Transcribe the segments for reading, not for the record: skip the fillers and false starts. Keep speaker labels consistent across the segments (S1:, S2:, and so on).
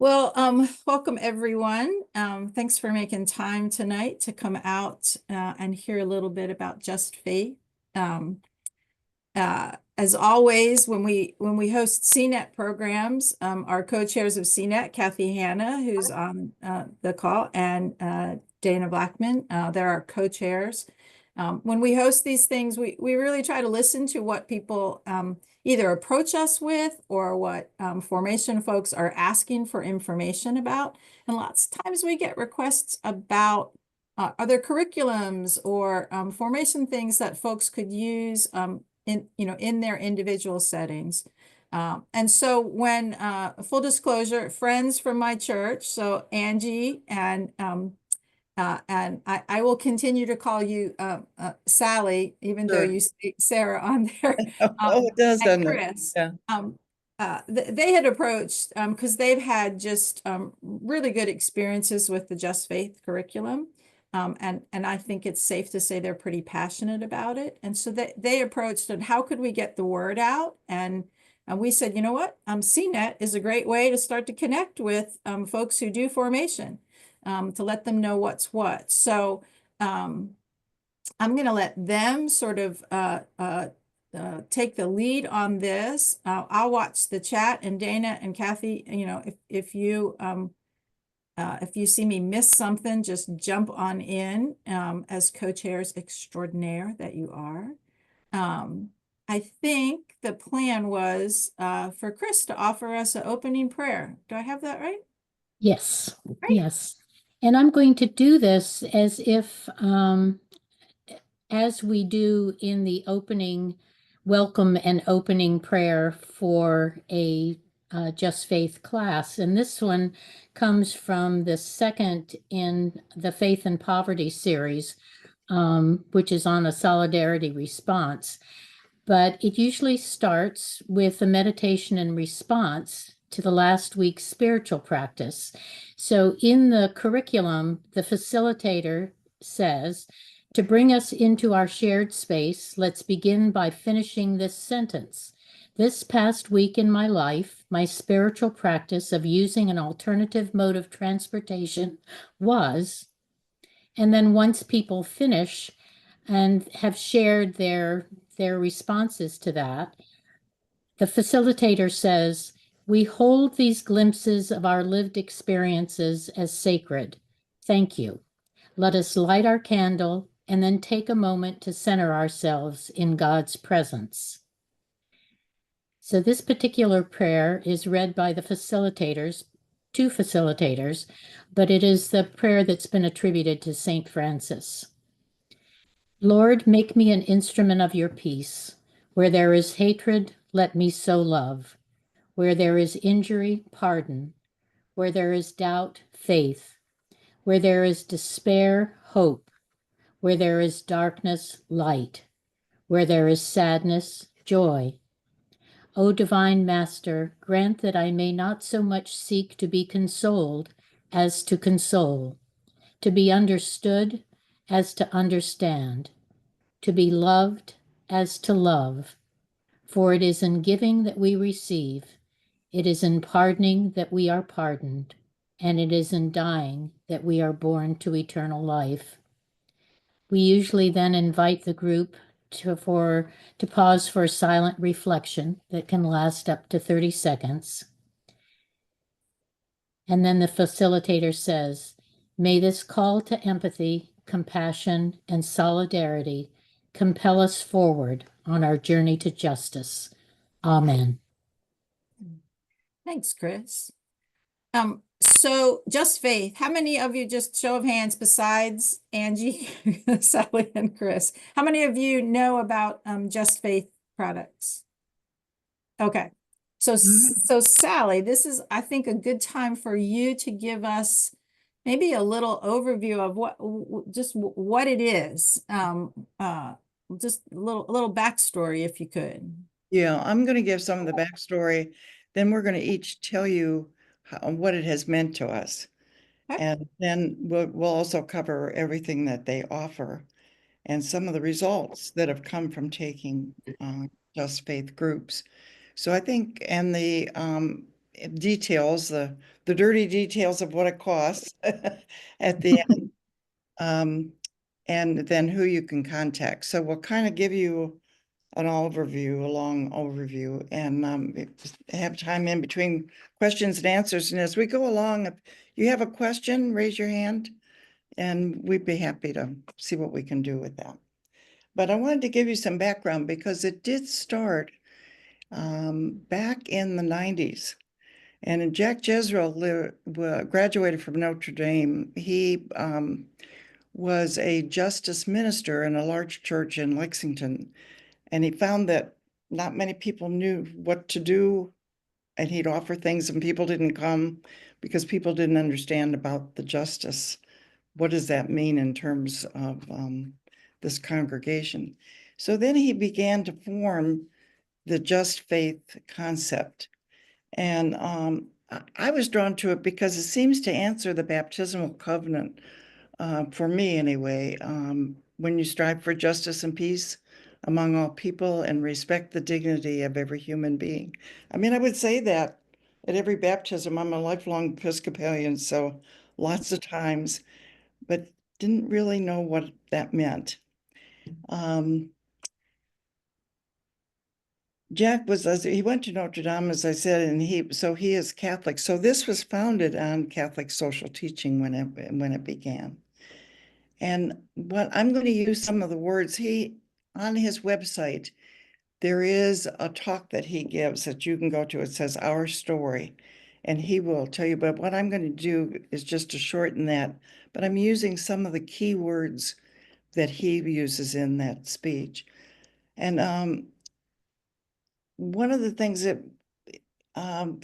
S1: Well, welcome everyone. Thanks for making time tonight to come out and hear a little bit about Just Faith. Um, as always, when we host CNET programs, our co-chairs of CNET, Kathy Hanna, who's on the call, and Dana Blackman, they're our co-chairs. When we host these things, we really try to listen to what people either approach us with or what formation folks are asking for information about. And lots of times we get requests about other curriculums or formation things that folks could use in their individual settings. And so when full disclosure, friends from my church, so Angie and I will continue to call you Sally, even though
S2: Sure.
S1: you speak Sarah on there.
S2: Oh, it does,
S1: And
S2: doesn't it?
S1: Chris,
S2: Yeah.
S1: they had approached because they've had just really good experiences with the Just Faith curriculum. And I think it's safe to say they're pretty passionate about it. And so they approached and how could we get the word out? And we said, you know what? CNET is a great way to start to connect with folks who do formation, to let them know what's what. So I'm going to let them sort of take the lead on this. I'll watch the chat, and Dana and Kathy, if you see me miss something, just jump on in as co-chairs extraordinaire that you are. I think the plan was for Chris to offer us an opening prayer. Do I have that right?
S3: Yes,
S1: Right.
S3: yes. And I'm going to do this as we do in the opening welcome and opening prayer for a Just Faith class. And this one comes from the second in the Faith and Poverty series, which is on a solidarity response. But it usually starts with a meditation and response to the last week's spiritual practice. So in the curriculum, the facilitator says, to bring us into our shared space, let's begin by finishing this sentence. This past week in my life, my spiritual practice of using an alternative mode of transportation was, and then once people finish and have shared their responses to that, the facilitator says, we hold these glimpses of our lived experiences as sacred. Thank you. Let us light our candle and then take a moment to center ourselves in God's presence. So this particular prayer is read by the two facilitators, but it is the prayer that's been attributed to Saint Francis. Lord, make me an instrument of your peace. Where there is hatred, let me sow love. Where there is injury, pardon. Where there is doubt, faith. Where there is despair, hope. Where there is darkness, light. Where there is sadness, joy. O divine Master, grant that I may not so much seek to be consoled as to console, to be understood as to understand, to be loved as to love. For it is in giving that we receive, it is in pardoning that we are pardoned, and it is in dying that we are born to eternal life. We usually then invite the group to pause for a silent reflection that can last up to 30 seconds. And then the facilitator says, may this call to empathy, compassion, and solidarity compel us forward on our journey to justice. Amen.
S1: Thanks, Chris. So Just Faith, how many of you, just show of hands besides Angie, Sally, and Chris, how many of you know about Just Faith products? Okay. So Sally, this is, I think, a good time for you to give us maybe a little overview of what it is. Just a little backstory, if you could.
S2: Yeah, I'm going to give some of the backstory. Then we're going to each tell you what it has meant to us.
S1: Okay.
S2: And then we'll also cover everything that they offer and some of the results that have come from taking Just Faith groups. So I think, and the details, the dirty details of what it costs at the end. And then who you can contact. So we'll kind of give you an overview, a long overview, and have time in between questions and answers. And as we go along, if you have a question, raise your hand, and we'd be happy to see what we can do with that. But I wanted to give you some background because it did start back in the 90s. And Jack Jezreel graduated from Notre Dame. He was a justice minister in a large church in Lexington. And he found that not many people knew what to do. And he'd offer things and people didn't come because people didn't understand about the justice. What does that mean in terms of this congregation? So then he began to form the Just Faith concept. And I was drawn to it because it seems to answer the baptismal covenant, for me anyway. When you strive for justice and peace among all people and respect the dignity of every human being. I mean, I would say that at every baptism. I'm a lifelong Episcopalian, so lots of times, but didn't really know what that meant. Jack he went to Notre Dame, as I said, and he is Catholic. So this was founded on Catholic social teaching when it began. And what I'm going to use some of the words on his website, there is a talk that he gives that you can go to. It says Our Story, and he will tell you, but what I'm going to do is just to shorten that, but I'm using some of the key words that he uses in that speech. And one of the things that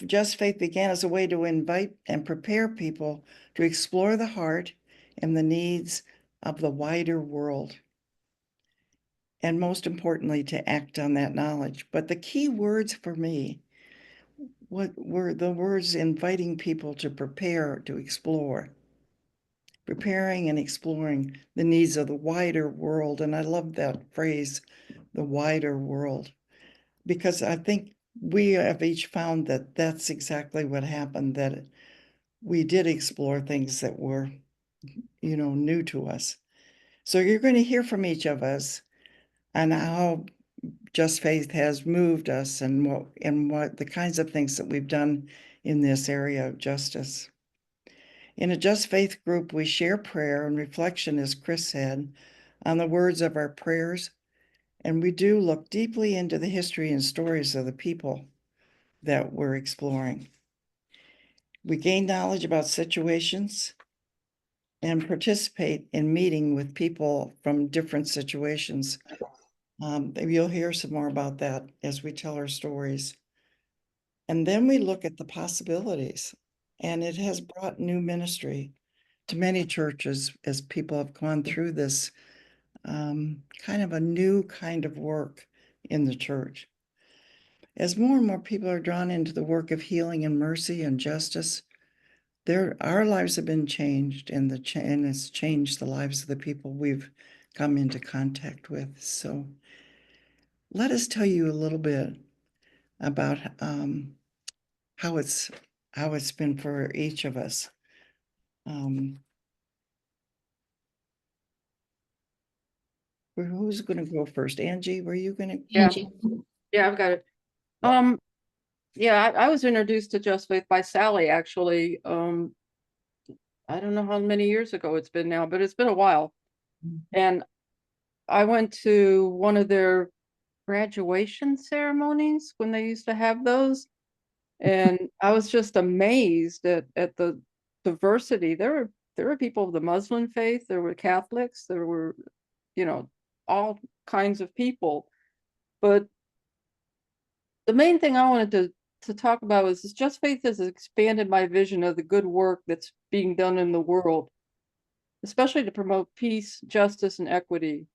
S2: Just Faith began as a way to invite and prepare people to explore the heart and the needs of the wider world. And most importantly, to act on that knowledge. But the key words for me, what were the words inviting people to prepare to explore, preparing and exploring the needs of the wider world. And I love that phrase, the wider world, because I think we have each found that that's exactly what happened, that we did explore things that were, new to us. So you're going to hear from each of us on how Just Faith has moved us and what the kinds of things that we've done in this area of justice. In a Just Faith group, we share prayer and reflection, as Chris said, on the words of our prayers. And we do look deeply into the history and stories of the people that we're exploring. We gain knowledge about situations and participate in meeting with people from different situations. You'll hear some more about that as we tell our stories. And then we look at the possibilities, and it has brought new ministry to many churches as people have gone through this kind of a new kind of work in the church. As more and more people are drawn into the work of healing and mercy and justice, our lives have been changed, and it's changed the lives of the people we've come into contact with. So let us tell you a little bit about how it's been for each of us. Who's going to go first? Angie, were you going to?
S4: Yeah.
S3: Angie.
S4: Yeah, I've got it. Yeah, I was introduced to Just Faith by Sally, actually. I don't know how many years ago it's been now, but it's been a while. And I went to one of their graduation ceremonies when they used to have those. And I was just amazed at the diversity. There were people of the Muslim faith, there were Catholics, there were, all kinds of people. But the main thing I wanted to talk about was this: Just Faith has expanded my vision of the good work that's being done in the world, especially to promote peace, justice, and equity.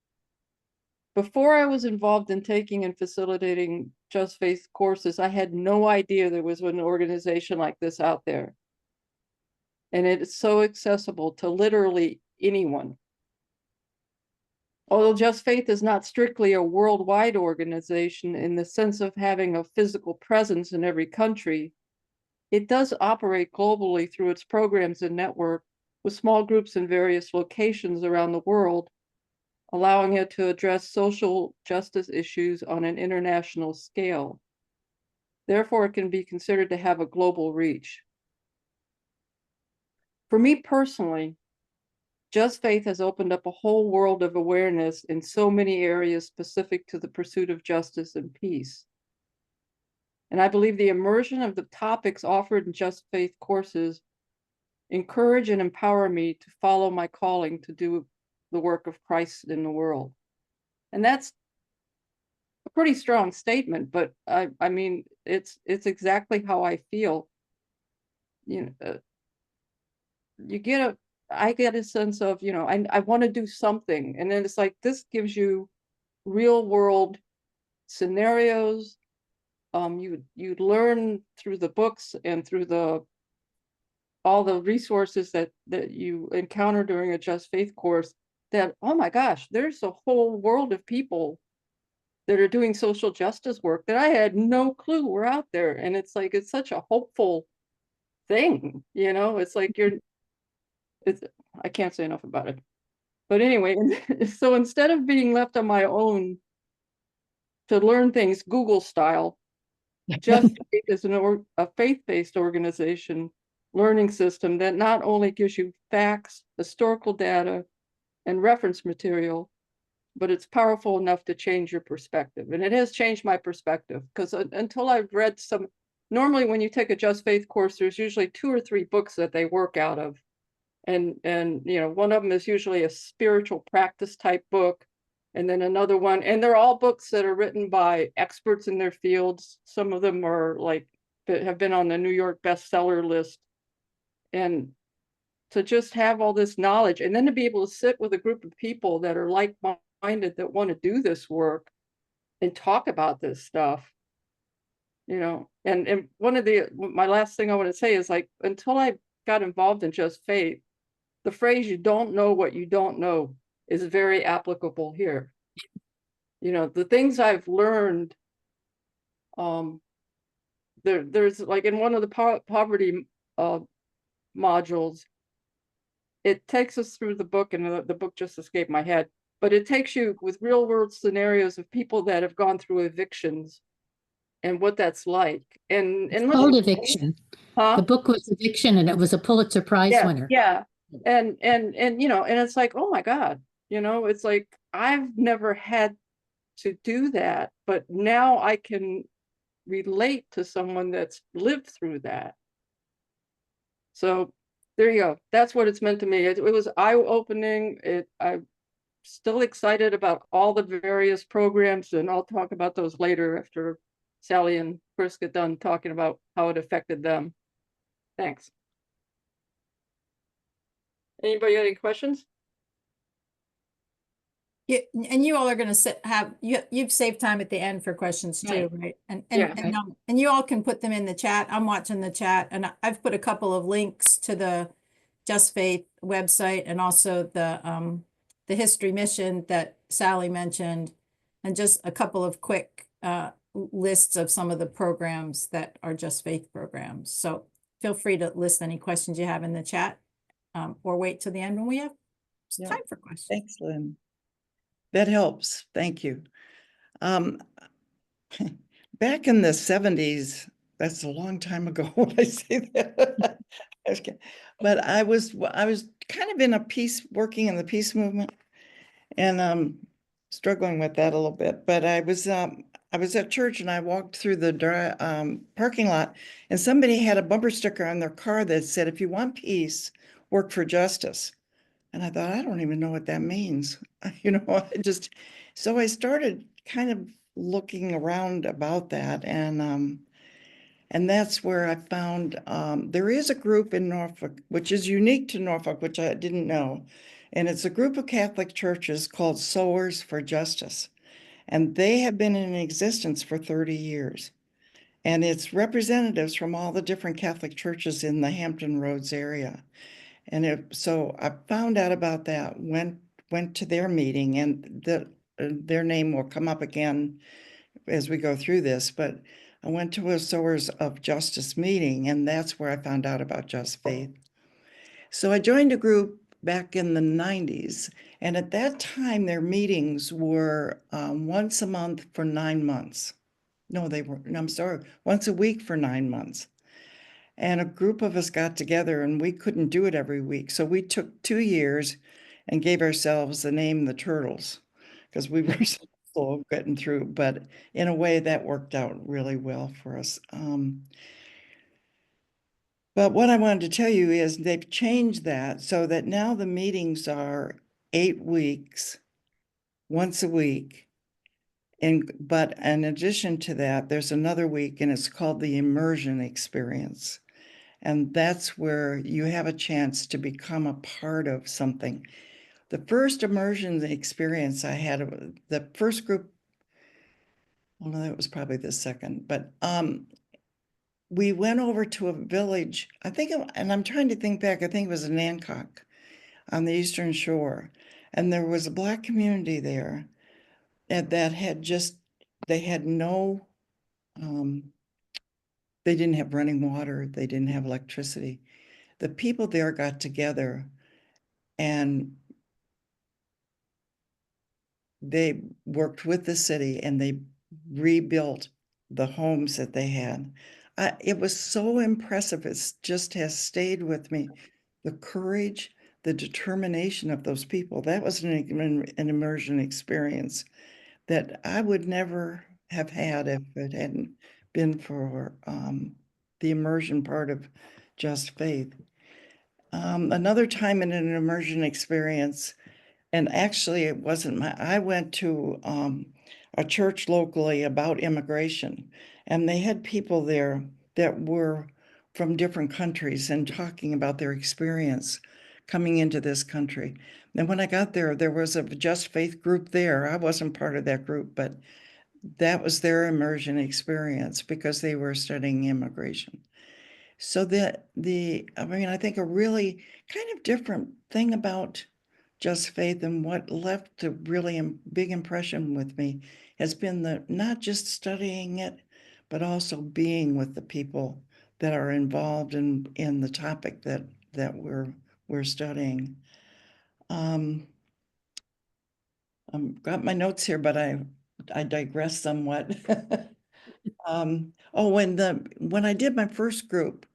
S4: Before I was involved in taking and facilitating Just Faith courses, I had no idea there was an organization like this out there. And it is so accessible to literally anyone. Although Just Faith is not strictly a worldwide organization in the sense of having a physical presence in every country, it does operate globally through its programs and network with small groups in various locations around the world, allowing it to address social justice issues on an international scale. Therefore, it can be considered to have a global reach. For me personally, Just Faith has opened up a whole world of awareness in so many areas specific to the pursuit of justice and peace. And I believe the immersion of the topics offered in Just Faith courses encourage and empower me to follow my calling to do the work of Christ in the world. And that's a pretty strong statement, but I mean, it's exactly how I feel. You know, I get a sense of, I want to do something. And then it's like, this gives you real world scenarios. You'd learn through the books and through all the resources that you encounter during a Just Faith course that, oh my gosh, there's a whole world of people that are doing social justice work that I had no clue were out there. And it's like, it's such a hopeful thing, it's like I can't say enough about it. But anyway, so instead of being left on my own to learn things Google style, Just Faith is a faith-based organization learning system that not only gives you facts, historical data, and reference material, but it's powerful enough to change your perspective. And it has changed my perspective, because until I've read normally when you take a Just Faith course, there's usually 2 or 3 books that they work out of. And one of them is usually a spiritual practice type book. And then another one, and they're all books that are written by experts in their fields. Some of them are that have been on the New York bestseller list. And to just have all this knowledge, and then to be able to sit with a group of people that are like-minded, that want to do this work and talk about this stuff, and my last thing I want to say is, like, until I got involved in Just Faith, the phrase "you don't know what you don't know" is very applicable here. The things I've learned, there's like in one of the poverty modules, it takes us through the book, and the book just escaped my head, but it takes you with real world scenarios of people that have gone through evictions and what that's like. And
S3: Called Eviction.
S4: Huh?
S3: The book was Eviction, and it was a Pulitzer Prize winner.
S4: Yeah. And it's like, oh my God, it's like, I've never had to do that, but now I can relate to someone that's lived through that. So there you go. That's what it's meant to me. It was eye-opening. I'm still excited about all the various programs, and I'll talk about those later after Sally and Chris get done talking about how it affected them. Thanks. Anybody got any questions?
S1: Yeah, and you all are going to you've saved time at the end for questions too, right? And you all can put them in the chat. I'm watching the chat, and I've put a couple of links to the Just Faith website, and also the history mission that Sally mentioned, and just a couple of quick lists of some of the programs that are Just Faith programs. So feel free to list any questions you have in the chat, or wait till the end when we have time for questions.
S2: Thanks, Lynn. That helps. Thank you. Back in the 70s, that's a long time ago when I say that. But I was kind of working in the peace movement, and struggling with that a little bit. But I was at church, and I walked through the parking lot, and somebody had a bumper sticker on their car that said, "If you want peace, work for justice." And I thought, I don't even know what that means. So I started kind of looking around about that. And that's where I found there is a group in Norfolk, which is unique to Norfolk, which I didn't know. And it's a group of Catholic churches called Sowers for Justice. And they have been in existence for 30 years. And it's representatives from all the different Catholic churches in the Hampton Roads area. And so I found out about that, went to their meeting, and their name will come up again as we go through this. But I went to a Sowers of Justice meeting, and that's where I found out about Just Faith. So I joined a group back in the 90s, and at that time, their meetings were once a month for 9 months. No, I'm sorry, once a week for 9 months. And a group of us got together, and we couldn't do it every week. So we took 2 years and gave ourselves the name the Turtles, because we were so slow getting through. But in a way, that worked out really well for us. But what I wanted to tell you is they've changed that so that now the meetings are 8 weeks, once a week. But in addition to that, there's another week, and it's called the immersion experience. And that's where you have a chance to become a part of something. The first immersion experience I had, the first group, well, no, that was probably the second, but we went over to a village, I think, and I'm trying to think back, I think it was in Nancock on the Eastern Shore. And there was a Black community there that had just, they had no, they didn't have running water, they didn't have electricity. The people there got together and they worked with the city and they rebuilt the homes that they had. It was so impressive. It just has stayed with me. The courage, the determination of those people. That was an immersion experience that I would never have had if it hadn't been for the immersion part of Just Faith. Another time in an immersion experience, and actually it wasn't I went to a church locally about immigration, and they had people there that were from different countries and talking about their experience coming into this country. And when I got there, there was a Just Faith group there. I wasn't part of that group, but that was their immersion experience because they were studying immigration. So I think a really kind of different thing about Just Faith and what left a really big impression with me has been not just studying it, but also being with the people that are involved in the topic that we're studying. I've got my notes here, but I digress somewhat. When I did my first group,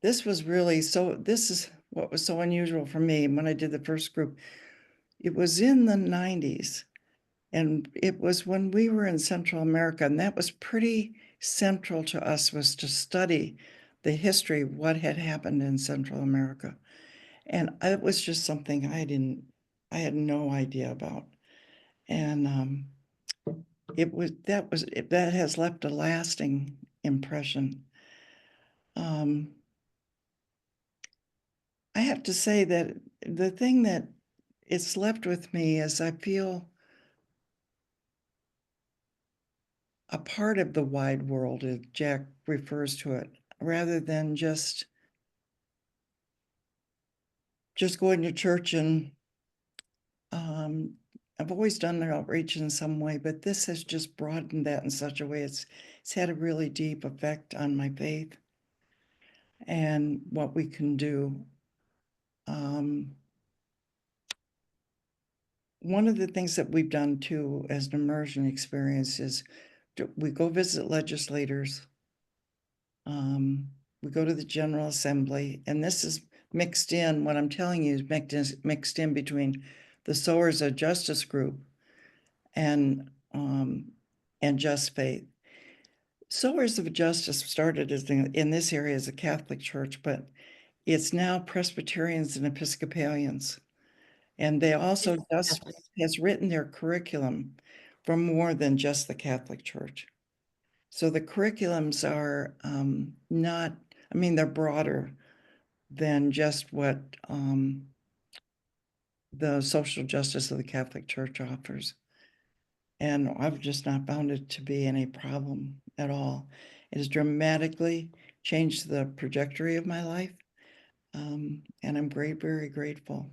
S2: this is what was so unusual for me when I did the first group. It was in the 90s, and it was when we were in Central America, and that was pretty central to us, was to study the history of what had happened in Central America. And it was just something I had no idea about. And that has left a lasting impression. I have to say that the thing that it's left with me is I feel a part of the wide world, as Jack refers to it, rather than just going to church. And I've always done the outreach in some way, but this has just broadened that in such a way. It's had a really deep effect on my faith and what we can do. One of the things that we've done too as an immersion experience is we go visit legislators. We go to the General Assembly, and this is mixed in, what I'm telling you is mixed in between the Sowers of Justice group and Just Faith. Sowers of Justice started in this area as a Catholic church, but it's now Presbyterians and Episcopalians. And they also Just Faith has written their curriculum for more than just the Catholic Church. So the curriculums are they're broader than just what the social justice of the Catholic Church offers. And I've just not found it to be any problem at all. It has dramatically changed the trajectory of my life. And I'm very grateful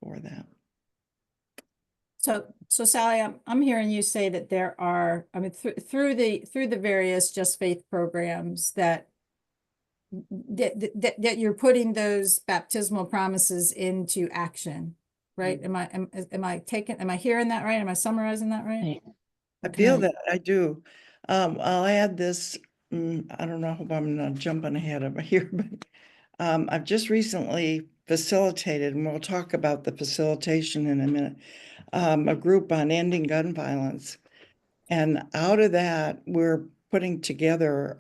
S2: for that.
S1: So Sally, I'm hearing you say that there are, I mean, through the various Just Faith programs that you're putting those baptismal promises into action, right? Am I hearing that right? Am I summarizing that right?
S3: Right.
S2: I feel
S1: Okay.
S2: that I do. I'll add this, I don't know if I'm not jumping ahead of here, but I've just recently facilitated, and we'll talk about the facilitation in a minute, a group on ending gun violence. And out of that, we're putting together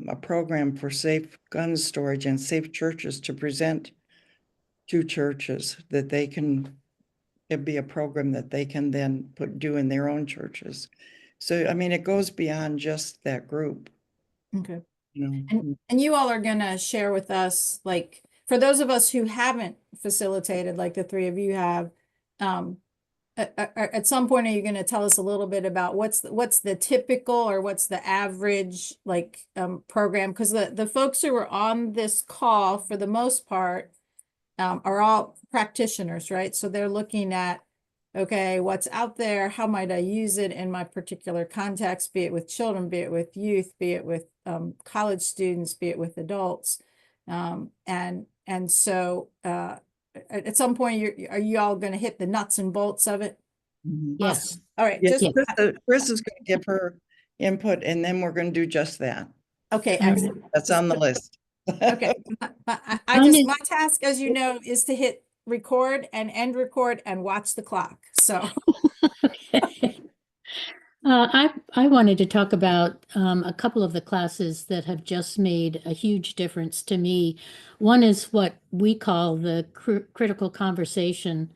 S2: a program for safe gun storage and safe churches to present to churches that they can, it'd be a program that they can then do in their own churches. So, I mean, it goes beyond just that group,
S1: Okay.
S2: you know.
S1: And you all are gonna share with us, like, for those of us who haven't facilitated, like the three of you have, at some point, are you gonna tell us a little bit about what's the typical or what's the average, like, program? Because the folks who are on this call, for the most part, are all practitioners, right? So they're looking at, okay, what's out there? How might I use it in my particular context, be it with children, be it with youth, be it with college students, be it with adults. And so at some point, are you all going to hit the nuts and bolts of it?
S2: Mhm.
S3: Yes.
S1: Awesome. All right.
S2: Yes,
S1: Just
S2: Chris is going to give her input, and then we're going to do just that.
S1: okay.
S3: All right.
S1: Excellent.
S2: That's on the list.
S1: Okay. My task, as you know, is to hit record and end record and watch the clock. So.
S3: I wanted to talk about a couple of the classes that have just made a huge difference to me. One is what we call the critical conversation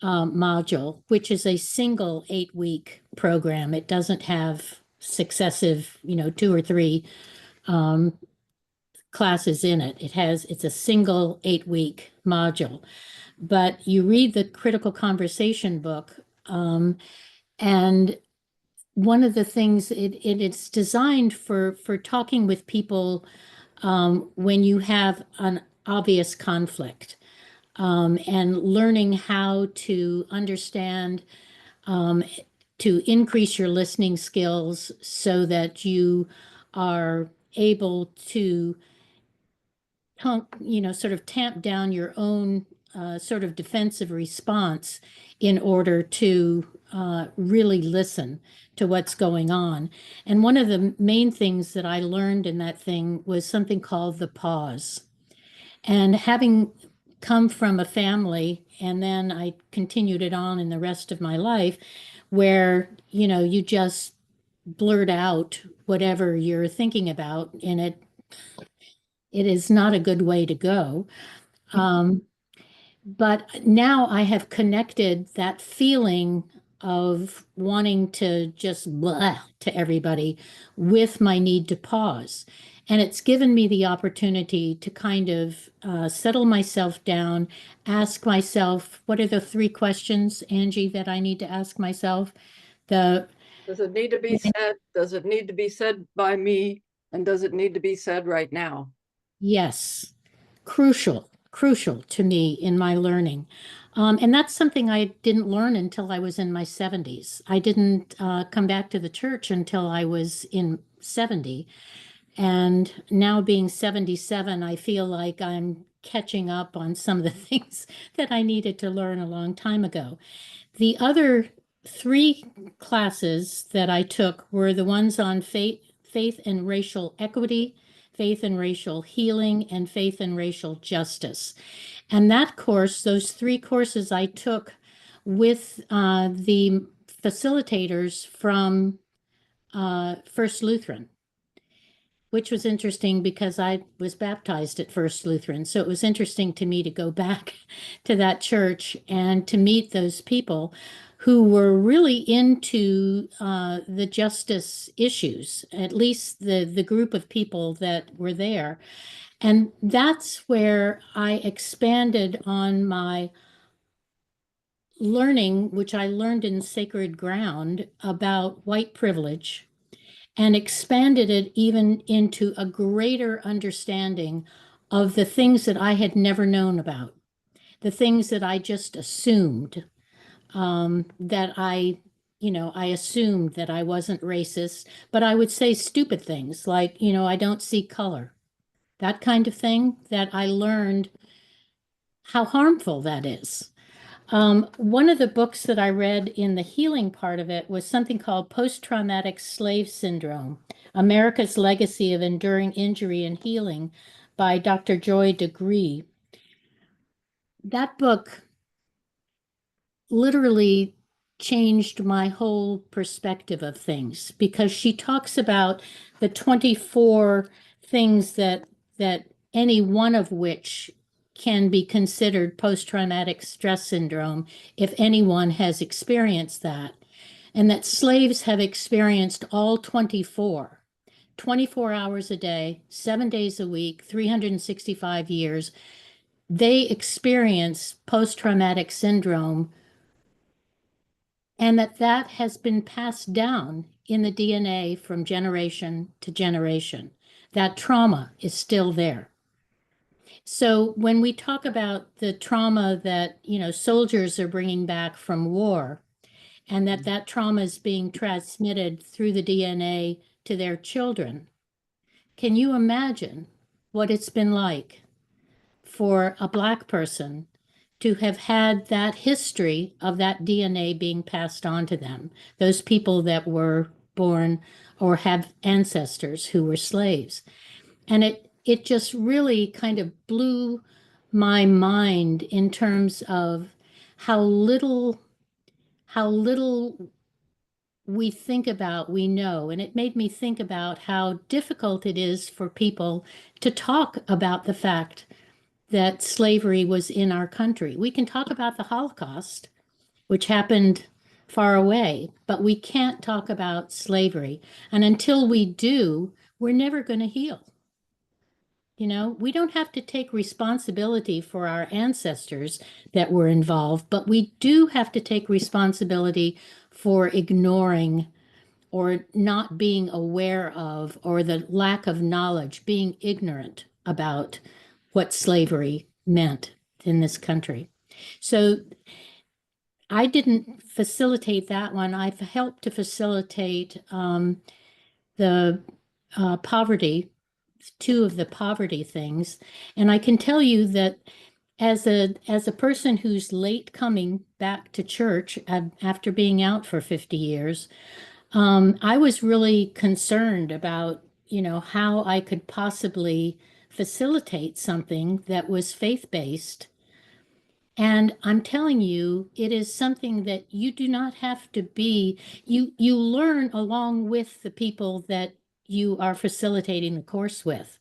S3: module, which is a single 8-week program. It doesn't have successive, 2 or 3 classes in it. It's a single 8-week module. But you read the critical conversation book, and one of the things it's designed for talking with people when you have an obvious conflict, and learning how to understand, to increase your listening skills so that you are able to sort of tamp down your own sort of defensive response in order to really listen to what's going on. And one of the main things that I learned in that thing was something called the pause. And having come from a family, and then I continued it on in the rest of my life, where, you just blurt out whatever you're thinking about, and it is not a good way to go. But now I have connected that feeling of wanting to just blah to everybody with my need to pause. And it's given me the opportunity to kind of settle myself down, ask myself, what are the 3 questions, Angie, that I need to ask myself?
S4: Does it need to be said? Does it need to be said by me? And does it need to be said right now?
S3: Yes, crucial to me in my learning. And that's something I didn't learn until I was in my 70s. I didn't come back to the church until I was in 70. And now being 77, I feel like I'm catching up on some of the things that I needed to learn a long time ago. The other 3 classes that I took were the ones on faith and racial equity, faith and racial healing, and faith and racial justice. And that course, those 3 courses I took with the facilitators from First Lutheran, which was interesting because I was baptized at First Lutheran. So it was interesting to me to go back to that church and to meet those people who were really into the justice issues, at least the group of people that were there. And that's where I expanded on my learning, which I learned in sacred ground, about white privilege, and expanded it even into a greater understanding of the things that I had never known about, the things that I just assumed. that I assumed that I wasn't racist, but I would say stupid things like, I don't see color, that kind of thing, that I learned how harmful that is. One of the books that I read in the healing part of it was something called Post-Traumatic Slave Syndrome, America's Legacy of Enduring Injury and Healing by Dr. Joy DeGruy. That book literally changed my whole perspective of things, because she talks about the 24 things that any one of which can be considered post-traumatic stress syndrome if anyone has experienced that, and that slaves have experienced all 24 hours a day, 7 days a week, 365 years. They experience post-traumatic syndrome, and that has been passed down in the DNA from generation to generation. That trauma is still there. So when we talk about the trauma that, soldiers are bringing back from war, and that trauma is being transmitted through the DNA to their children, can you imagine what it's been like for a Black person to have had that history of that DNA being passed on to them, those people that were born or have ancestors who were slaves? And it just really kind of blew my mind in terms of how little we know. And it made me think about how difficult it is for people to talk about the fact that slavery was in our country. We can talk about the Holocaust, which happened far away, but we can't talk about slavery. And until we do, we're never going to heal. We don't have to take responsibility for our ancestors that were involved, but we do have to take responsibility for ignoring or not being aware of, or the lack of knowledge, being ignorant about what slavery meant in this country. So I didn't facilitate that one. I've helped to facilitate the poverty, two of the poverty things. And I can tell you that as a person who's late coming back to church after being out for 50 years, I was really concerned about, how I could possibly facilitate something that was faith-based. And I'm telling you, it is something that you do not have to be, you learn along with the people that you are facilitating the course with.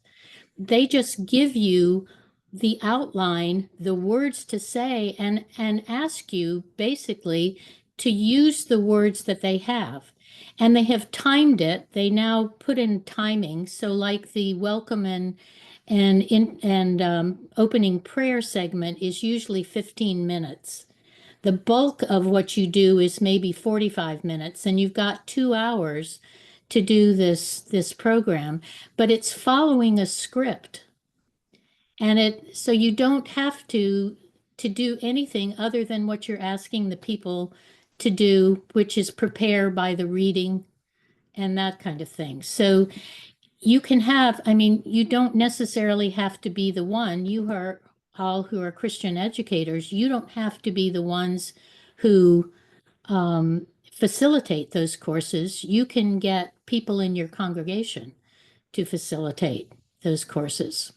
S3: They just give you the outline, the words to say, and ask you basically to use the words that they have. And they have timed it. They now put in timing. So like the welcome and opening prayer segment is usually 15 minutes. The bulk of what you do is maybe 45 minutes, and you've got 2 hours to do this program, but it's following a script. And so you don't have to do anything other than what you're asking the people to do, which is prepare by the reading and that kind of thing. So you can have, you don't necessarily have to be the one. You are all who are Christian educators. You don't have to be the ones who facilitate those courses. You can get people in your congregation to facilitate those courses.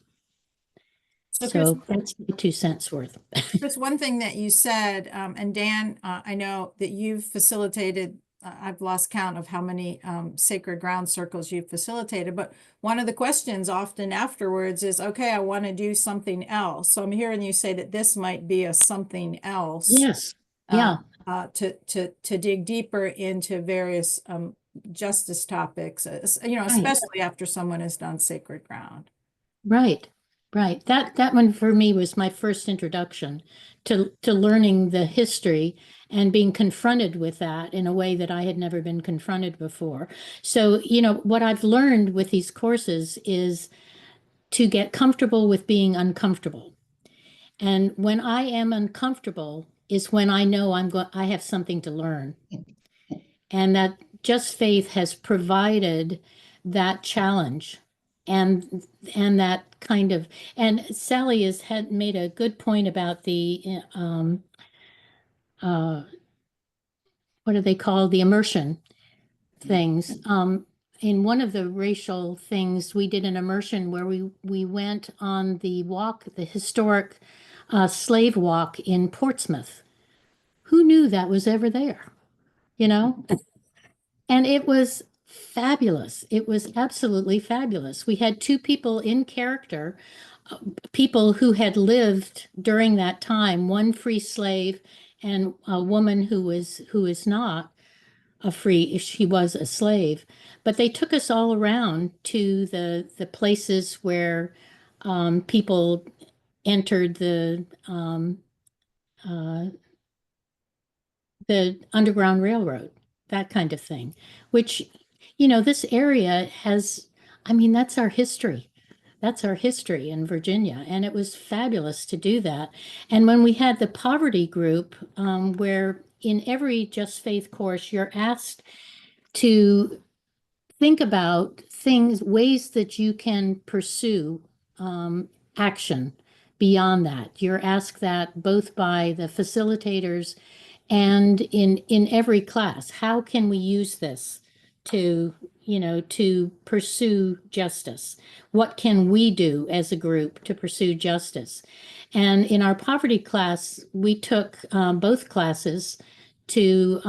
S3: So that's my 2 cents worth.
S1: Chris, one thing that you said, and Dan, I know that you've facilitated, I've lost count of how many sacred ground circles you've facilitated, but one of the questions often afterwards is, okay, I want to do something else. So I'm hearing you say that this might be a something else.
S3: Yes. Yeah.
S1: To dig deeper into various justice topics,
S3: Right.
S1: especially after someone has done sacred ground.
S3: Right. Right. That one for me was my first introduction to learning the history and being confronted with that in a way that I had never been confronted before. So, what I've learned with these courses is to get comfortable with being uncomfortable. And when I am uncomfortable, is when I know I have something to learn. And that Just Faith has provided that challenge and that kind of, and Sally had made a good point about the what do they call the immersion things. In one of the racial things, we did an immersion where we went on the walk, the historic slave walk in Portsmouth. Who knew that was ever there? You know? And it was fabulous. It was absolutely fabulous. We had two people in character, people who had lived during that time, one free slave and a woman who is not a free, she was a slave. But they took us all around to the places where people entered the Underground Railroad, that kind of thing, which, this area has, I mean, that's our history. That's our history in Virginia. And it was fabulous to do that. And when we had the poverty group, where in every Just Faith course, you're asked to think about ways that you can pursue action beyond that. You're asked that both by the facilitators and in every class. How can we use this to pursue justice? What can we do as a group to pursue justice? And in our poverty class, we took both classes to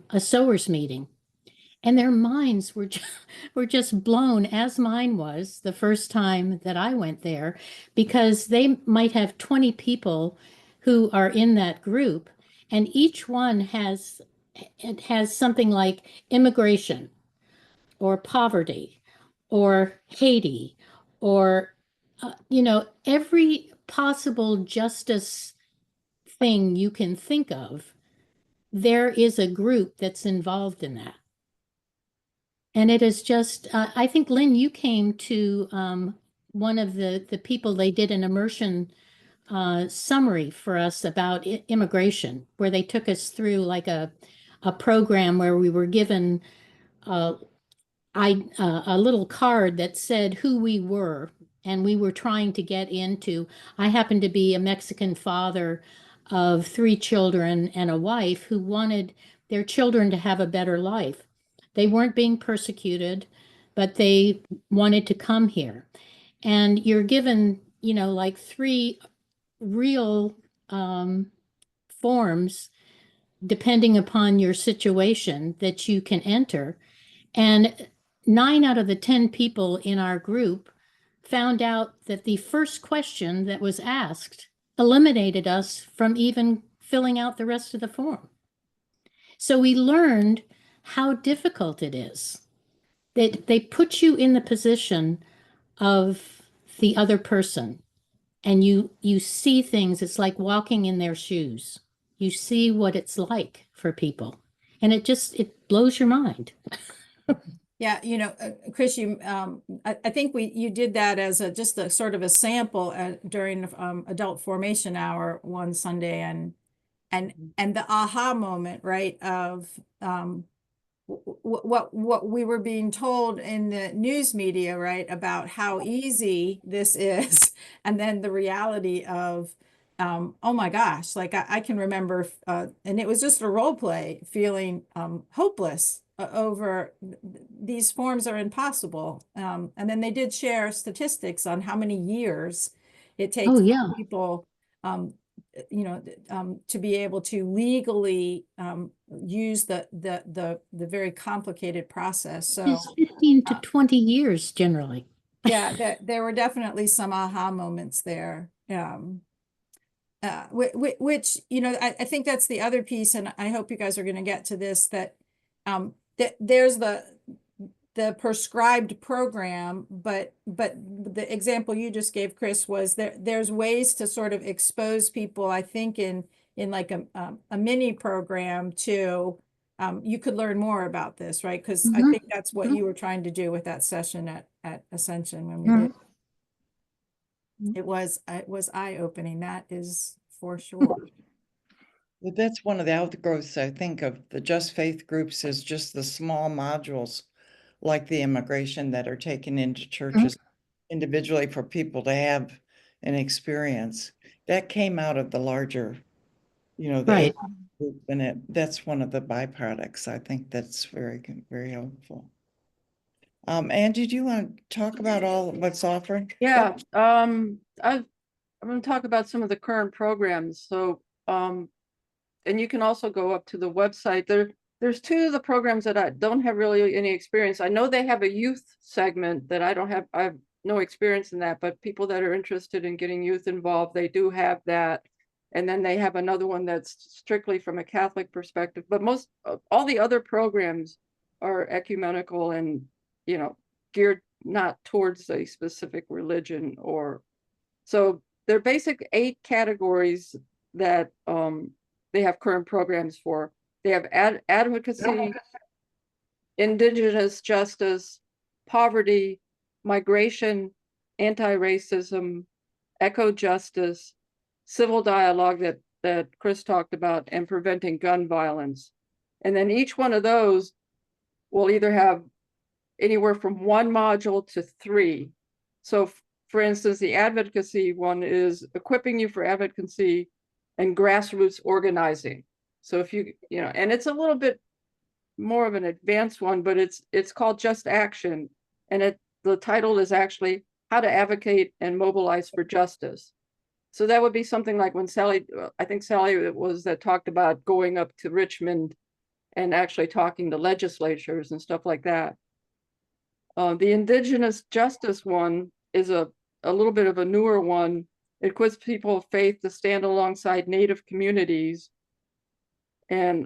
S3: a sewers meeting. And their minds were just blown, as mine was the first time that I went there, because they might have 20 people who are in that group, and each one has something like immigration or poverty or Haiti or every possible justice thing you can think of. There is a group that's involved in that. And it is just, I think, Lynn, you came to one of the people, they did an immersion summary for us about immigration, where they took us through like a program where we were given a little card that said who we were. And we were trying to get into, I happened to be a Mexican father of 3 children and a wife who wanted their children to have a better life. They weren't being persecuted, but they wanted to come here. And you're given, like 3 real forms, depending upon your situation, that you can enter. And 9 out of the 10 people in our group found out that the first question that was asked eliminated us from even filling out the rest of the form. So we learned how difficult it is. They put you in the position of the other person, and you see things. It's like walking in their shoes. You see what it's like for people, and it blows your mind.
S1: Yeah, Chris, I think you did that as just a sort of a sample during adult formation hour one Sunday, and the aha moment, right, of what we were being told in the news media, right, about how easy this is, and then the reality of oh my gosh, like I can remember, and it was just a role play, feeling hopeless over these forms are impossible. And then they did share statistics on how many years it takes people to be able to legally use the very complicated process. So
S3: it's 15 to 20 years generally.
S1: Yeah, there were definitely some aha moments there. Which I think that's the other piece, and I hope you guys are going to get to this, that there's the prescribed program, but the example you just gave, Chris, was there's ways to sort of expose people, I think, in like a mini program to you could learn more about this, right? Because I think that's what you were trying to do with that session at Ascension when we did. It was eye-opening, that is for sure.
S2: But that's one of the outgrowths, I think, of the Just Faith groups, is just the small modules like the immigration that are taken into churches individually for people to have an experience. That came out of the larger, the
S3: Right.
S2: group, and that's one of the byproducts. I think that's very, very helpful. Angie, do you want to talk about all what's offered?
S4: Yeah, I'm going to talk about some of the current programs. So, and you can also go up to the website. There's two of the programs that I don't have really any experience. I know they have a youth segment that I have no experience in that, but people that are interested in getting youth involved, they do have that. And then they have another one that's strictly from a Catholic perspective, but all the other programs are ecumenical and, geared not towards a specific religion so they're basic 8 categories that they have current programs for. They have advocacy, indigenous justice, poverty, migration, anti-racism, eco-justice, civil dialogue that Chris talked about, and preventing gun violence. And then each one of those will either have anywhere from 1 module to 3. So for instance, the advocacy one is equipping you for advocacy and grassroots organizing. So if and it's a little bit more of an advanced one, but it's called Just Action. And the title is actually How to Advocate and Mobilize for Justice. So that would be something like when I think Sally it was that talked about going up to Richmond and actually talking to legislatures and stuff like that. The indigenous justice one is a little bit of a newer one. It equips people of faith to stand alongside Native communities. And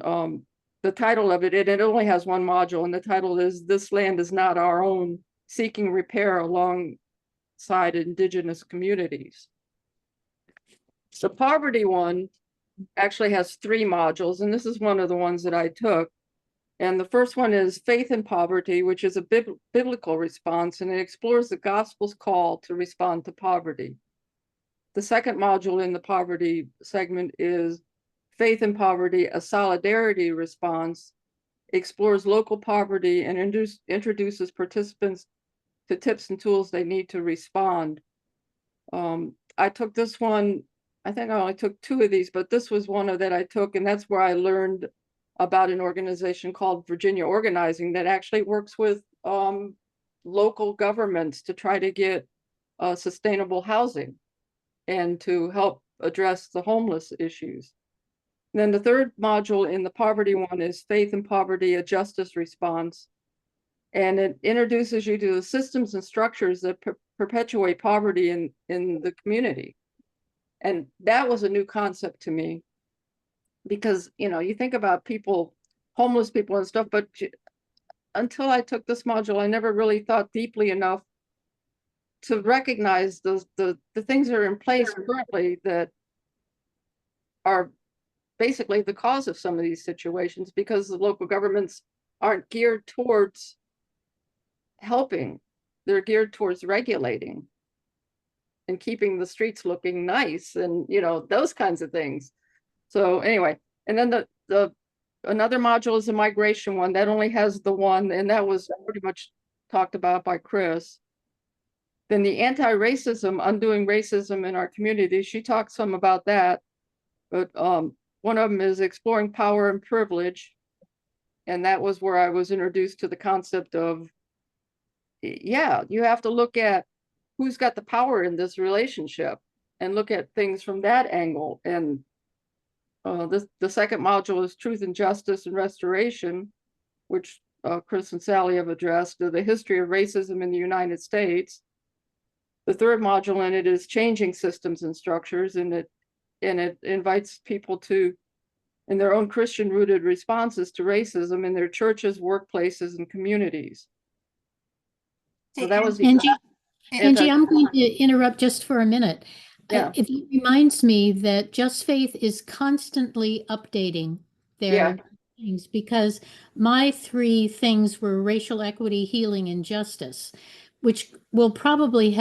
S4: the title of it only has 1 module, and the title is This Land is Not Our Own, Seeking Repair Alongside Indigenous Communities. The poverty one actually has 3 modules, and this is one of the ones that I took. And the first one is Faith in Poverty, which is a biblical response, and it explores the gospel's call to respond to poverty. The second module in the poverty segment is Faith in Poverty, a solidarity response, explores local poverty and introduces participants to tips and tools they need to respond. I took this one, I think I only took 2 of these, but this was one that I took, and that's where I learned about an organization called Virginia Organizing that actually works with local governments to try to get sustainable housing and to help address the homeless issues. And then the third module in the poverty one is Faith in Poverty, a Justice Response. And it introduces you to the systems and structures that perpetuate poverty in the community. And that was a new concept to me. Because, you think about homeless people and stuff, but until I took this module, I never really thought deeply enough to recognize the things that are in place currently that are basically the cause of some of these situations, because the local governments aren't geared towards helping. They're geared towards regulating and keeping the streets looking nice and, those kinds of things. So anyway, and then another module is the migration one that only has the 1, and that was pretty much talked about by Chris. Then the anti-racism, undoing racism in our community, she talked some about that, but one of them is exploring power and privilege, and that was where I was introduced to the concept of, you have to look at who's got the power in this relationship and look at things from that angle. And the second module is Truth and Justice and Restoration, which Chris and Sally have addressed, the history of racism in the United States. The third module in it is Changing Systems and Structures, and it invites people to, in their own Christian-rooted responses to racism in their churches, workplaces, and communities. So that was
S3: Angie, I'm going to interrupt just for a minute.
S4: Yeah.
S3: It reminds me that Just Faith is constantly updating their things, because my 3 things were racial equity, healing, and justice, which will probably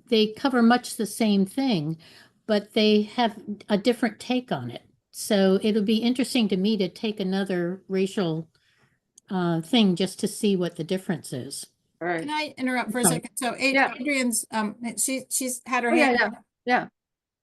S3: they cover much the same thing, but they have a different take on it. So it'll be interesting to me to take another racial thing just to see what the difference is.
S4: All right.
S1: Can I interrupt for a
S3: Sorry.
S1: second? So
S4: Yeah.
S1: Adrian's, she's had her
S4: Oh, yeah,
S1: hand
S4: yeah,
S1: up.
S4: yeah.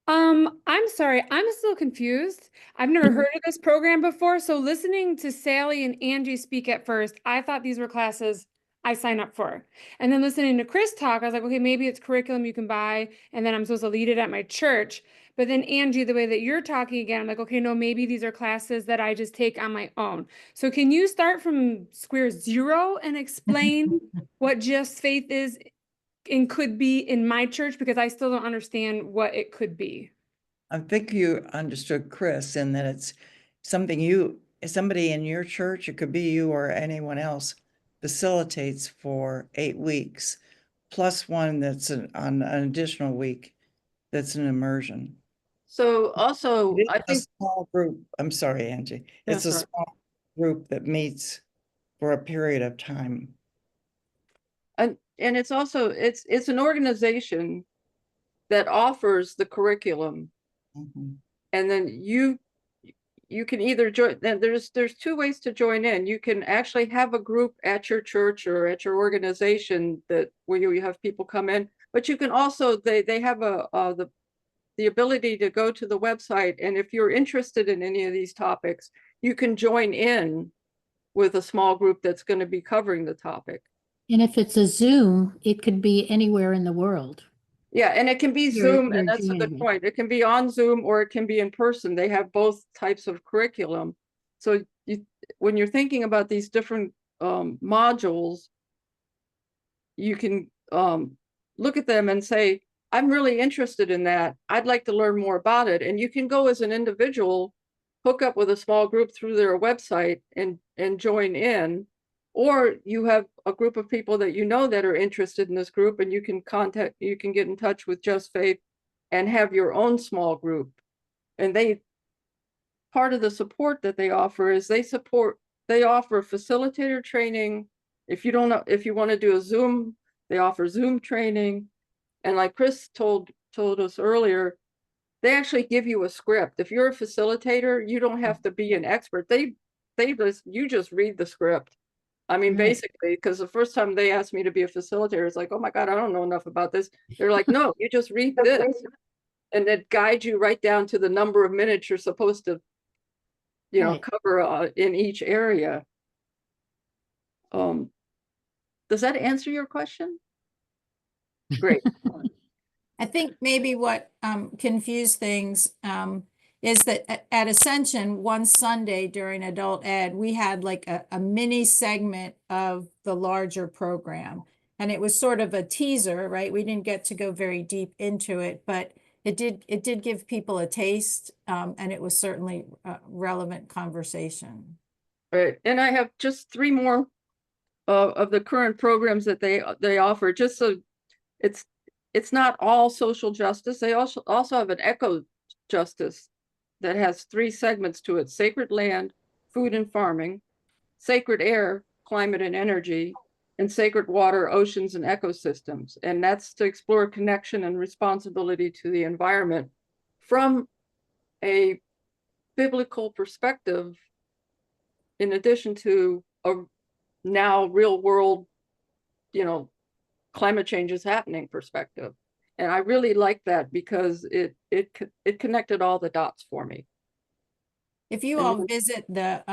S5: I'm sorry, I'm still confused. I've never heard of this program before. So listening to Sally and Angie speak at first, I thought these were classes I sign up for. And then listening to Chris talk, I was like, okay, maybe it's curriculum you can buy, and then I'm supposed to lead it at my church. But then Angie, the way that you're talking again, I'm like, okay, no, maybe these are classes that I just take on my own. So can you start from square zero and explain what Just Faith is and could be in my church, because I still don't understand what it could be.
S2: I think you understood Chris in that it's something somebody in your church, it could be you or anyone else, facilitates for 8 weeks, plus one that's on an additional week that's an immersion.
S4: So also,
S2: It
S4: I
S2: is a
S4: think,
S2: small group. I'm sorry, Angie. It's a
S4: That's all right.
S2: small group that meets for a period of time.
S4: and it's also, it's an organization that offers the curriculum.
S2: Mhm.
S4: And then you can either join, then there's 2 ways to join in. You can actually have a group at your church or at your organization that where you have people come in, but you can also, they have the ability to go to the website, and if you're interested in any of these topics, you can join in with a small group that's going to be covering the topic.
S3: And if it's a Zoom, it could be anywhere in the world.
S4: Yeah, and it can be
S3: You're-
S4: Zoom,
S3: you're
S4: and that's a good
S3: joining.
S4: point. It can be on Zoom or it can be in person. They have both types of curriculum. So when you're thinking about these different modules, you can look at them and say, I'm really interested in that. I'd like to learn more about it. And you can go as an individual, hook up with a small group through their website and join in. Or you have a group of people that you know that are interested in this group, and you can get in touch with Just Faith and have your own small group. And part of the support that they offer is they offer facilitator training. If you don't know, if you want to do a Zoom, they offer Zoom training. And like Chris told us earlier, they actually give you a script. If you're a facilitator, you don't have to be an expert. You just read the script. I mean,
S3: Right.
S4: basically, because the first time they asked me to be a facilitator, it's like, oh my God, I don't know enough about this. They're like, no, you just read this. And it guides you right down to the number of minutes you're supposed to,
S3: Right.
S4: cover in each area. Does that answer your question? Great.
S1: I think maybe what confused things is that at Ascension, one Sunday during adult ed, we had like a mini segment of the larger program. And it was sort of a teaser, right? We didn't get to go very deep into it, but it did give people a taste, and it was certainly a relevant conversation.
S4: Right. And I have just 3 more of the current programs that they offer, just so it's not all social justice. They also have an eco justice that has 3 segments to it: sacred land, food and farming, sacred air, climate and energy, and sacred water, oceans and ecosystems. And that's to explore connection and responsibility to the environment from a biblical perspective, in addition to a now real world, climate change is happening perspective. And I really like that because it connected all the dots for me.
S1: If you all visit the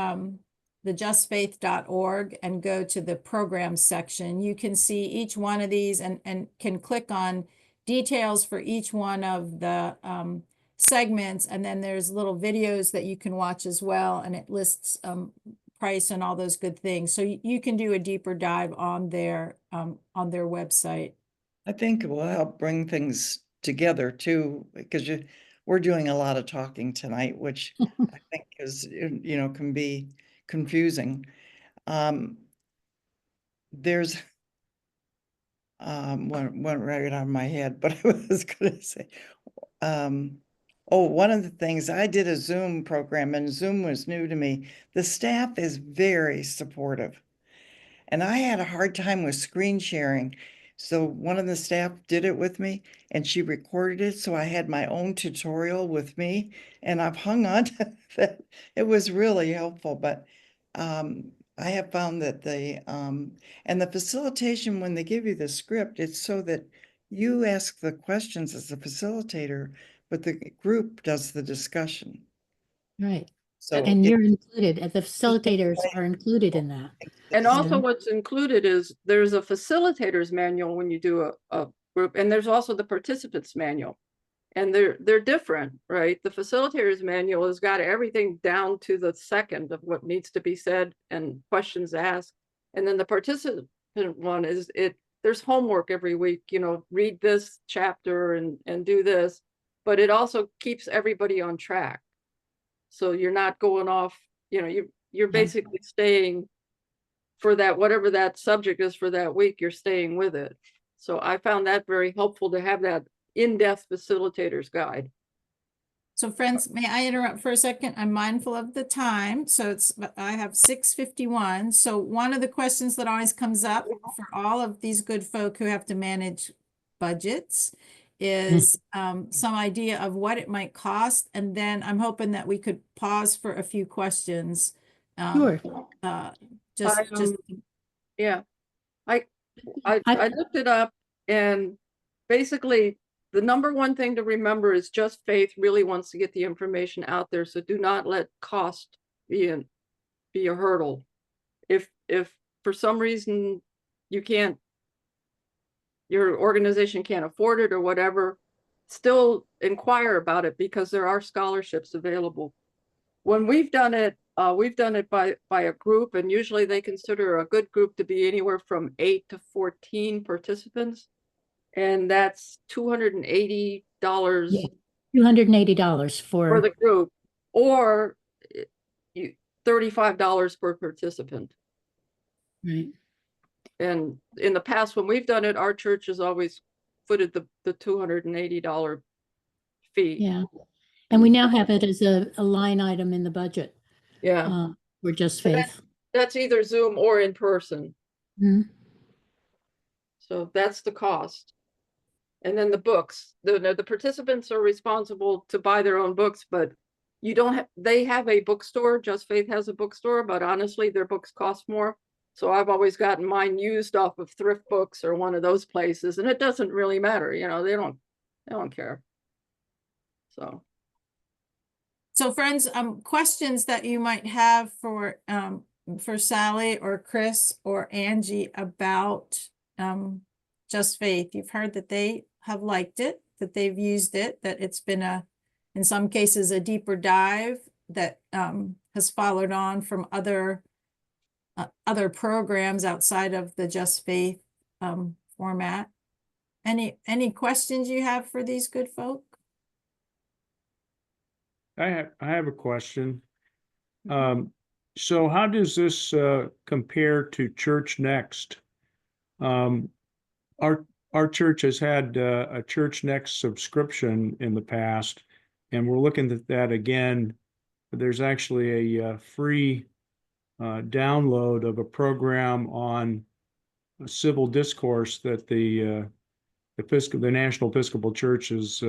S1: justfaith.org and go to the program section, you can see each one of these and can click on details for each one of the segments. And then there's little videos that you can watch as well. And it lists price and all those good things. So you can do a deeper dive on their website.
S2: I think it will help bring things together too, because we're doing a lot of talking tonight, which I think is, can be confusing. There's went right out of my head, but I was going to say, one of the things, I did a Zoom program, and Zoom was new to me. The staff is very supportive, and I had a hard time with screen sharing. So one of the staff did it with me and she recorded it. So I had my own tutorial with me and I've hung on to that. It was really helpful, but I have found that and the facilitation, when they give you the script, it's so that you ask the questions as a facilitator, but the group does the discussion.
S3: Right.
S2: So
S3: And you're included, the facilitators are included in that.
S4: And also
S3: Yeah.
S4: what's included is there's a facilitator's manual when you do a group, and there's also the participants manual. And they're different, right? The facilitator's manual has got everything down to the second of what needs to be said and questions asked. And then the participant one is there's homework every week, you know, read this chapter and do this, but it also keeps everybody on track. So you're not going off, you know, you're
S3: Yeah.
S4: basically staying for that, whatever that subject is for that week, you're staying with it. So I found that very helpful to have that in-depth facilitator's guide.
S1: So friends, may I interrupt for a second? I'm mindful of the time. So I have 6:51. So one of the questions that always comes up for all of these good folk who have to manage budgets is some idea of what it might cost. And then I'm hoping that we could pause for a few questions.
S3: Sure.
S4: Yeah, I looked it up, and basically the number one thing to remember is JustFaith really wants to get the information out there. So do not let cost be a hurdle. If for some reason your organization can't afford it or whatever, still inquire about it, because there are scholarships available. When we've done it by a group, and usually they consider a good group to be anywhere from 8 to 14 participants. And that's $280
S3: Yeah. $280
S4: for the group, or $35 per participant.
S3: Right.
S4: And in the past, when we've done it, our church has always footed the $280 fee.
S3: Yeah. And we now have it as a line item in the budget.
S4: Yeah.
S3: For JustFaith.
S4: That's either Zoom or in person.
S3: Mhm.
S4: So that's the cost. And then the books, the participants are responsible to buy their own books, but you don't have, they have a bookstore. JustFaith has a bookstore, but honestly, their books cost more. So I've always gotten mine used off of Thrift Books or one of those places, and it doesn't really matter. You know, they don't care.
S1: So friends, questions that you might have for Sally or Chris or Angie about JustFaith. You've heard that they have liked it, that they've used it, that it's been in some cases, a deeper dive that has followed on from other programs outside of the JustFaith format. Any questions you have for these good folk?
S6: I have a question. So how does this compare to Church Next? Our church has had a Church Next subscription in the past, and we're looking at that again. There's actually a free download of a program on civil discourse that the National Episcopal Church has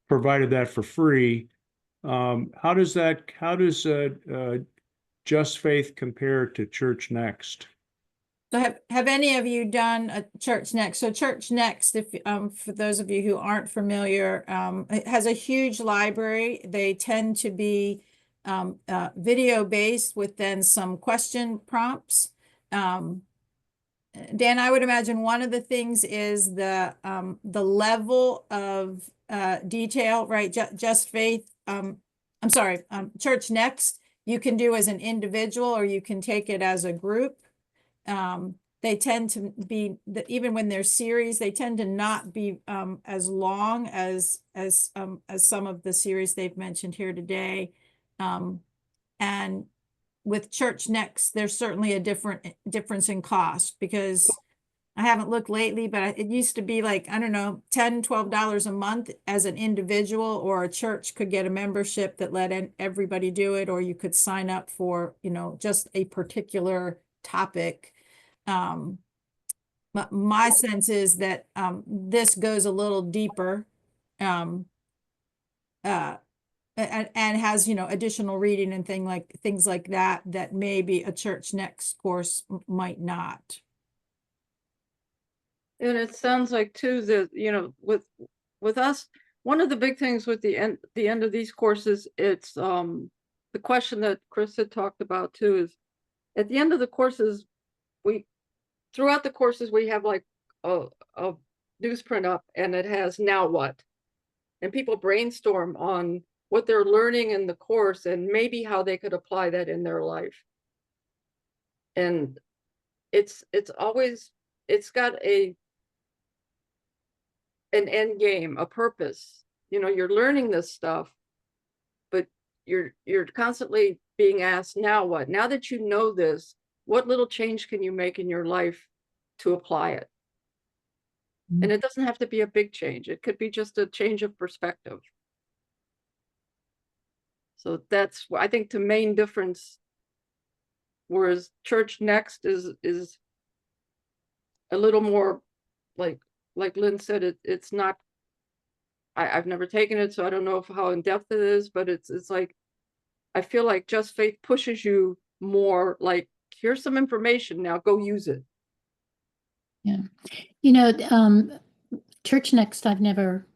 S6: provided that for free. How does JustFaith compare to Church Next?
S1: So have any of you done a Church Next? So Church Next, if for those of you who aren't familiar, it has a huge library. They tend to be video based with then some question prompts. Dan, I would imagine one of the things is the level of detail, right? JustFaith, I'm sorry, Church Next, you can do as an individual or you can take it as a group. They tend to be, even when they're series, they tend to not be as long as some of the series they've mentioned here today. And with Church Next, there's certainly a difference in cost, because I haven't looked lately, but it used to be like, I don't know, $10, $12 a month as an individual, or a church could get a membership that let everybody do it, or you could sign up for, just a particular topic. my sense is that this goes a little deeper, and has, you know, additional reading and things like that that maybe a Church Next course might not.
S4: And it sounds like too that, you know, with us, one of the big things with the end of these courses, it's the question that Chris had talked about too is at the end of the courses, throughout the courses we have like a newsprint up and it has now what, and people brainstorm on what they're learning in the course and maybe how they could apply that in their life. And it's got an end game, a purpose. You know, you're learning this stuff, but you're constantly being asked, now what? Now that you know this, what little change can you make in your life to apply it? And it doesn't have to be a big change. It could be just a change of perspective. So that's, I think, the main difference. Whereas Church Next is a little more like Lynn said, it's not, I've never taken it, so I don't know how in depth it is, but it's like, I feel like Just Faith pushes you more like, here's some information, now go use it.
S3: Yeah. You know, Church Next, I've never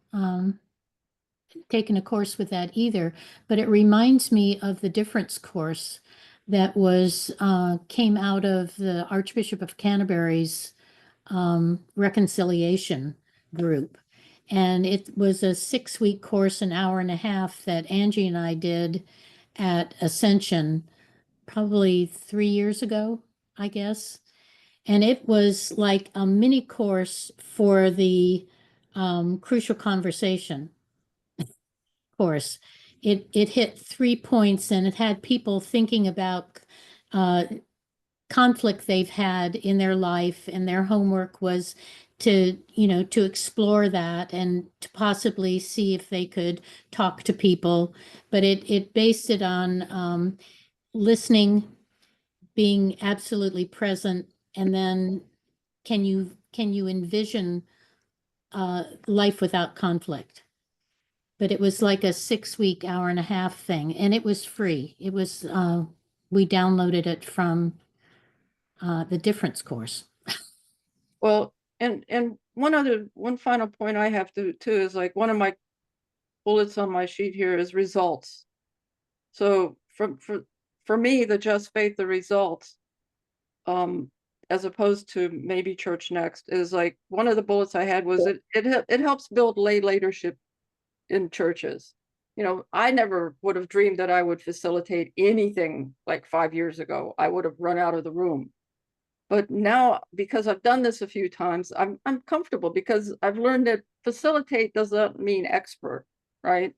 S3: taken a course with that either, but it reminds me of the Difference course that was came out of the Archbishop of Canterbury's reconciliation group. And it was a 6-week course, an hour and a half that Angie and I did at Ascension probably 3 years ago, I guess. And it was like a mini course for the crucial conversation course. It hit 3 points and it had people thinking about conflict they've had in their life, and their homework was to, you know, to explore that and to possibly see if they could talk to people. But it based it on listening, being absolutely present, and then can you envision life without conflict? But it was like a 6-week, hour and a half thing, and it was free. It was we downloaded it from the Difference course.
S4: Well, and one final point I have to too is like one of my bullets on my sheet here is results. So for me, the Just Faith, the results, as opposed to maybe Church Next, is like one of the bullets I had was it helps build lay leadership in churches. You know, I never would have dreamed that I would facilitate anything like 5 years ago. I would have run out of the room. But now, because I've done this a few times, I'm comfortable because I've learned that facilitate doesn't mean expert, right?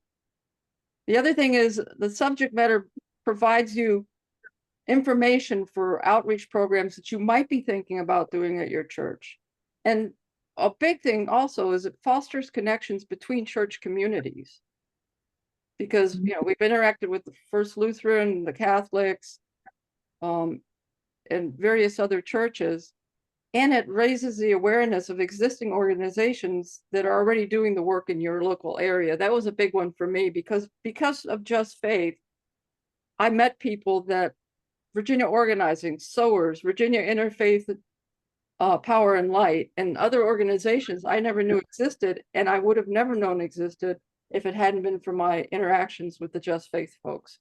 S4: The other thing is the subject matter provides you information for outreach programs that you might be thinking about doing at your church. And a big thing also is it fosters connections between church communities. Because, you know, we've interacted with the First Lutheran, the Catholics, and various other churches, and it raises the awareness of existing organizations that are already doing the work in your local area. That was a big one for me because of Just Faith, I met people that Virginia Organizing, Sowers, Virginia Interfaith Power and Light, and other organizations I never knew existed, and I would have never known existed if it hadn't been for my interactions with the Just Faith folks.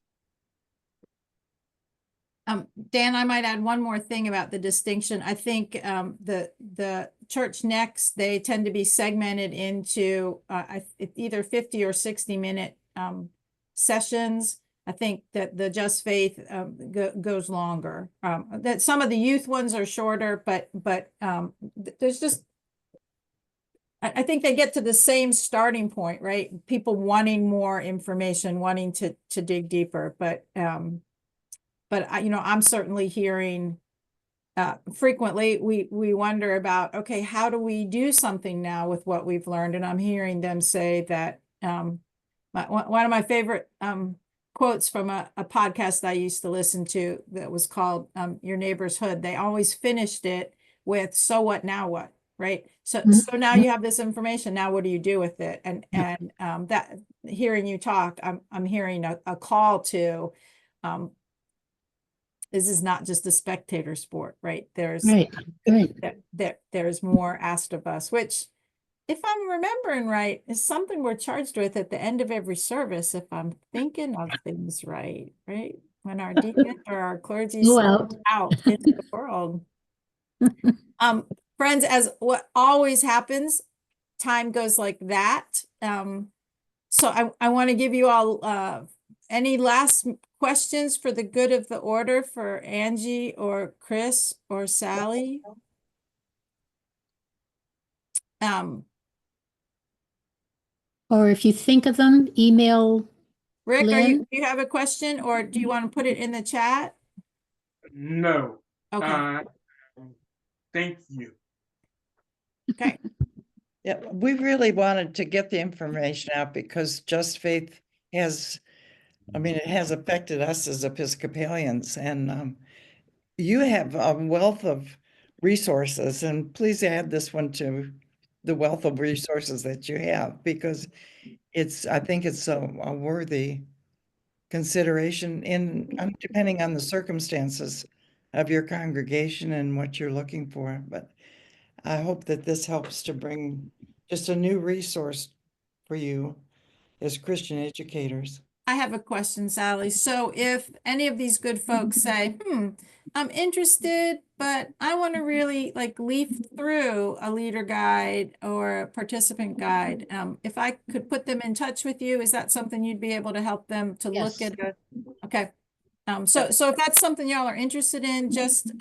S1: Dan, I might add one more thing about the distinction. I think the Church Next, they tend to be segmented into either 50 or 60-minute sessions. I think that the Just Faith goes longer. That some of the youth ones are shorter, but there's just, I think they get to the same starting point, right? People wanting more information, wanting to dig deeper, but you know, I'm certainly hearing frequently we wonder about, okay, how do we do something now with what we've learned? And I'm hearing them say that one of my favorite quotes from a podcast I used to listen to that was called Your Neighbor's Hood. They always finished it with, so what, now what, right? So,
S3: Mhm.
S1: so now you have this information, now what do you do with it? And that, hearing you talk, I'm hearing a call to, this is not just a spectator sport, right? There's
S3: Right, right.
S1: there's more asked of us, which, if I'm remembering right, is something we're charged with at the end of every service, if I'm thinking of things right, right? When our deacon or our clergy
S3: Go
S1: send
S3: out.
S1: out into the world. Friends, as what always happens, time goes like that. So I want to give you all any last questions for the good of the order for Angie or Chris or Sally?
S3: Or if you think of them, email
S1: Rick,
S3: Lynn.
S1: do you have a question, or do you want to put it in the chat?
S7: No.
S1: Okay,
S7: Thank you.
S1: okay.
S2: Yeah, we really wanted to get the information out because Just Faith has, I mean, it has affected us as Episcopalians, and you have a wealth of resources, and please add this one to the wealth of resources that you have, because I think it's a worthy consideration depending on the circumstances of your congregation and what you're looking for. But I hope that this helps to bring just a new resource for you as Christian educators.
S1: I have a question, Sally. So if any of these good folks say, I'm interested, but I want to really like leaf through a leader guide or a participant guide, if I could put them in touch with you, is that something you'd be able to help them to look
S3: Yes.
S1: at? Okay. So if that's something y'all are interested in, just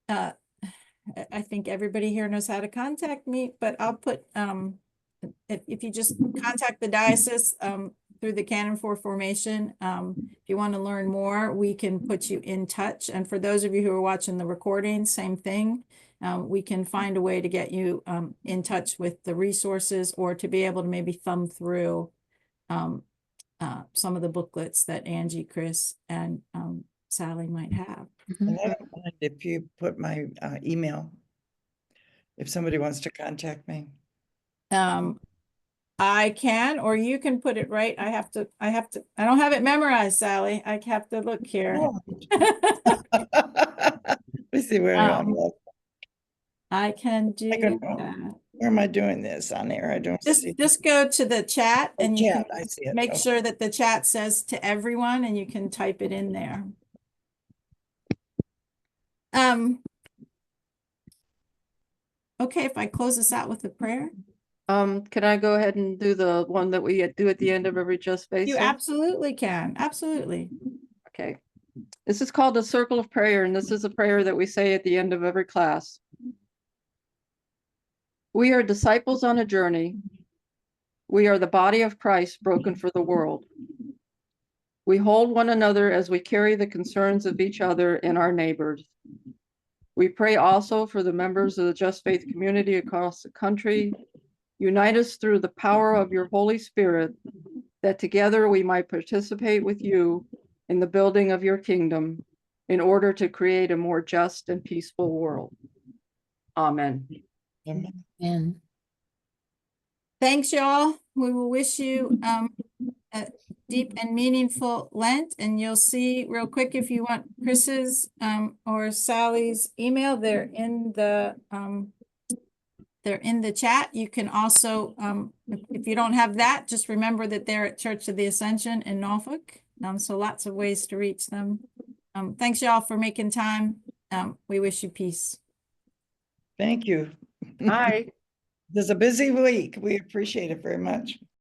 S1: I think everybody here knows how to contact me, but I'll put if you just contact the diocese through the Canon 4 formation, if you want to learn more, we can put you in touch. And for those of you who are watching the recording, same thing. We can find a way to get you in touch with the resources, or to be able to maybe thumb through some of the booklets that Angie, Chris, and Sally might have.
S2: And I don't mind if you put my email, if somebody wants to contact me.
S1: I can, or you can put it right. I don't have it memorized, Sally. I have to look here.
S2: Oh. Let me see where
S1: I can do that.
S2: where am I doing this on there? I don't see.
S1: Just go to the chat and you
S2: Chat,
S1: can
S2: I see it.
S1: make
S2: Okay.
S1: sure that the chat says to everyone, and you can type it in there. Okay, if I close this out with a prayer.
S4: Can I go ahead and do the one that we do at the end of every Just Faith?
S1: You absolutely can. Absolutely.
S4: Okay. This is called a circle of prayer, and this is a prayer that we say at the end of every class. We are disciples on a journey. We are the body of Christ broken for the world. We hold one another as we carry the concerns of each other and our neighbors. We pray also for the members of the Just Faith community across the country. Unite us through the power of your Holy Spirit, that together we might participate with you in the building of your kingdom in order to create a more just and peaceful world. Amen.
S3: And
S1: Thanks, y'all. We will wish you a deep and meaningful Lent, and you'll see real quick if you want Chris's or Sally's email. They're in the chat. You can also, if you don't have that, just remember that they're at Church of the Ascension in Norfolk. So lots of ways to reach them. Thanks, y'all, for making time. We wish you peace.
S2: Thank you.
S4: Bye.
S2: This is a busy week. We appreciate it very much.